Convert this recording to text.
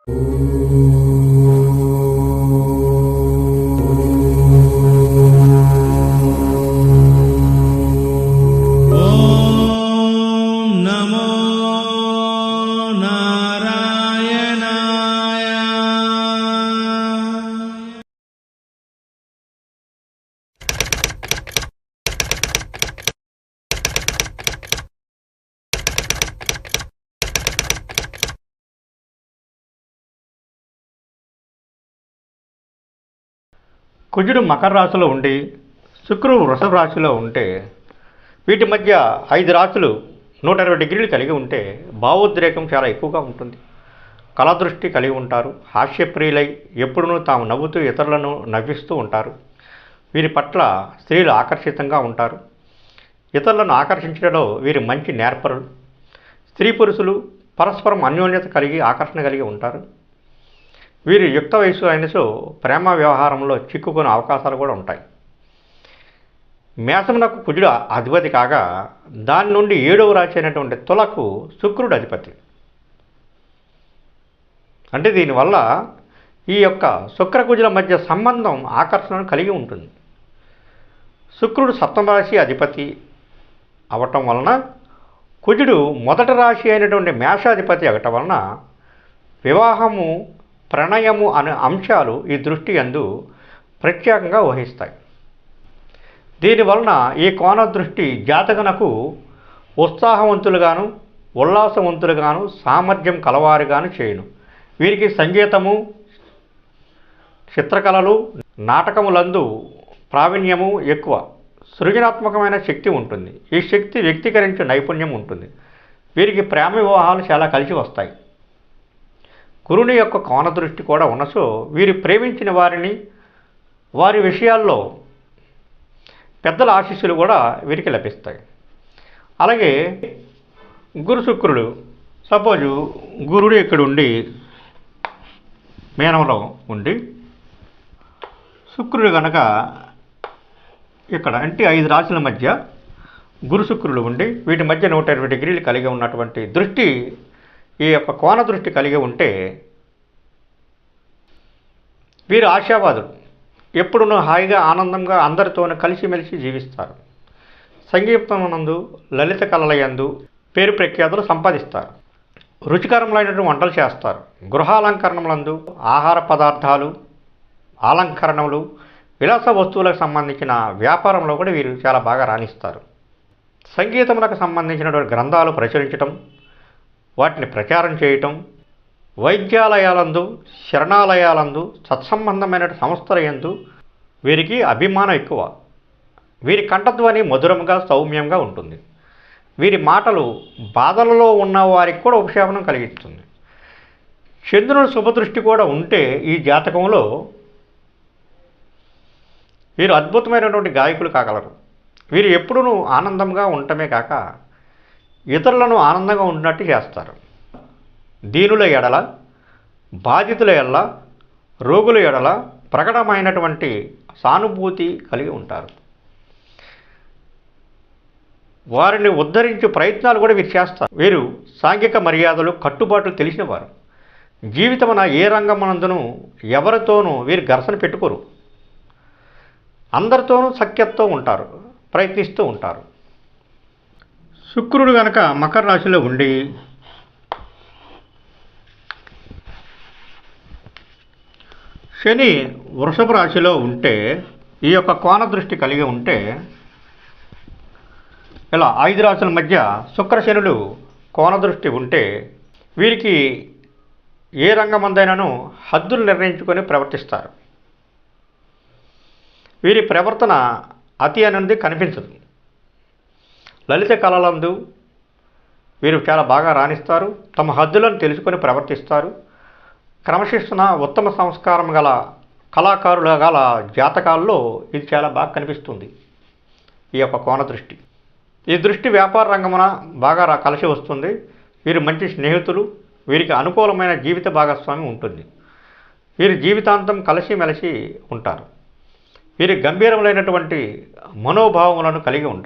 కుజుడు మకర రాశిలో ఉండి శుక్రుడు వృషభ రాశిలో ఉంటే వీటి మధ్య 5 రాశులు 120 డిగ్రీలు కలిగి ఉంటే భావోద్రేకం చాలా ఎక్కువగా ఉంటుంది. కళాదృష్టి కలిగి ఉంటారు. హాస్యప్రియులై ఎప్పుడూ తాము నవ్వుతూ ఇతరులను నవ్విస్తూ ఉంటారు. వీరి పట్ల స్త్రీలు ఆకర్షితంగా ఉంటారు. ఇతరులను ఆకర్షించడంలో వీరు మంచి నేర్పరులు. స్త్రీ పురుషులు పరస్పరం అన్యోన్యత కలిగి ఆకర్షణ కలిగి ఉంటారు. వీరు యుక్త వయసు అయినచో ప్రేమ వ్యవహారంలో చిక్కుకునే అవకాశాలు కూడా ఉంటాయి. మేషమునకు కుజుడు అధిపతి కాగా దాని నుండి 7వ రాశి అయినటువంటి తులకు శుక్రుడు అధిపతి. అంటే దీనివల్ల ఈ యొక్క శుక్రకుజుల మధ్య సంబంధం ఆకర్షణను కలిగి ఉంటుంది. శుక్రుడు సప్తమ రాశి అధిపతి అవటం వలన కుజుడు మొదటి రాశి అయినటువంటి మేషాధిపతి అవటం వలన వివాహము ప్రణయము అనే అంశాలు ఈ దృష్టి యందు ప్రత్యేకంగా వహిస్తాయి. దీనివలన ఈ కోణ దృష్టి జాతకునకు ఉత్సాహవంతులుగాను ఉల్లాసవంతులుగాను సామర్థ్యం కలవారుగాను చేయును. వీరికి సంగీతము చిత్రకళలు నాటకములందు ప్రావీణ్యము ఎక్కువ. సృజనాత్మకమైన శక్తి ఉంటుంది. ఈ శక్తి వ్యక్తీకరించే నైపుణ్యం ఉంటుంది. వీరికి ప్రేమ వివాహాలు చాలా కలిసి వస్తాయి. గురుని యొక్క కోణ దృష్టి కూడా ఉన్నచో వీరు ప్రేమించిన వారిని వారి విషయాల్లో పెద్దల ఆశీస్సులు కూడా వీరికి లభిస్తాయి. అలాగే గురు శుక్రుడు సపోజు గురుడు ఇక్కడ ఉండి మీనంలో ఉండి శుక్రుడు కనుక ఇక్కడ అంటే 5 రాశుల మధ్య గురు శుక్రుడు ఉండి వీటి మధ్య 120 డిగ్రీలు కలిగి ఉన్నటువంటి దృష్టి ఈ యొక్క కోణ దృష్టి కలిగి ఉంటే వీరు ఆశావాదులు. ఎప్పుడూ హాయిగా ఆనందంగా అందరితోనూ కలిసిమెలిసి జీవిస్తారు. సంగీతమునందు లలిత కళలయందు పేరు ప్రఖ్యాతులు సంపాదిస్తారు. రుచికరములైనటువంటి వంటలు చేస్తారు. గృహాలంకరణములందు ఆహార పదార్థాలు అలంకరణలు విలాస వస్తువులకు సంబంధించిన వ్యాపారంలో కూడా వీరు చాలా బాగా రాణిస్తారు. సంగీతములకు సంబంధించినటువంటి గ్రంథాలు ప్రచురించటం వాటిని ప్రచారం చేయటం వైద్యాలయాలందు శరణాలయాలందు సత్సంబంధమైన సంస్థల యందు వీరికి అభిమానం ఎక్కువ. వీరి కంఠధ్వని మధురంగా సౌమ్యంగా ఉంటుంది. వీరి మాటలు బాధలలో ఉన్న వారికి కూడా ఉపశమనం కలిగిస్తుంది. చంద్రుని శుభదృష్టి కూడా ఉంటే ఈ జాతకంలో వీరు అద్భుతమైనటువంటి గాయకులు కాగలరు. వీరు ఎప్పుడూ ఆనందంగా ఉండటమే కాక ఇతరులను ఆనందంగా ఉన్నట్టు చేస్తారు. దీనుల ఎడల బాధితుల ఎడల రోగుల ఎడల ప్రకటమైనటువంటి సానుభూతి కలిగి ఉంటారు. వారిని ఉద్ధరించే ప్రయత్నాలు కూడా వీరు చేస్తారు. వీరు సాంఘిక మర్యాదలు కట్టుబాట్లు తెలిసిన వారు. జీవితమున ఏ రంగమునందును ఎవరితోనూ వీరు ఘర్షణ పెట్టుకోరు. అందరితోనూ సఖ్యతతో ఉంటారు, ప్రయత్నిస్తూ ఉంటారు. శుక్రుడు కనుక మకర రాశిలో ఉండి శని వృషభ రాశిలో ఉంటే ఈ యొక్క కోణ దృష్టి కలిగి ఉంటే ఇలా 5 రాశుల మధ్య శుక్ర శనులు కోణ దృష్టి ఉంటే వీరికి ఏ రంగమందైనను హద్దులు నిర్ణయించుకొని ప్రవర్తిస్తారు. వీరి ప్రవర్తన అతి అనేది కనిపించదు. లలిత కళలందు వీరు చాలా బాగా రాణిస్తారు. తమ హద్దులను తెలుసుకొని ప్రవర్తిస్తారు. క్రమశిక్షణ ఉత్తమ సంస్కారం గల కళాకారుల గల జాతకాల్లో ఇది చాలా బాగా కనిపిస్తుంది. ఈ యొక్క కోణ దృష్టి ఈ దృష్టి వ్యాపార రంగమున బాగా కలిసి వస్తుంది. వీరు మంచి స్నేహితులు. వీరికి అనుకూలమైన జీవిత భాగస్వామి ఉంటుంది. వీరు జీవితాంతం కలిసిమెలిసి ఉంటారు. వీరు గంభీరములైనటువంటి మనోభావములను కలిగి ఉంటారు.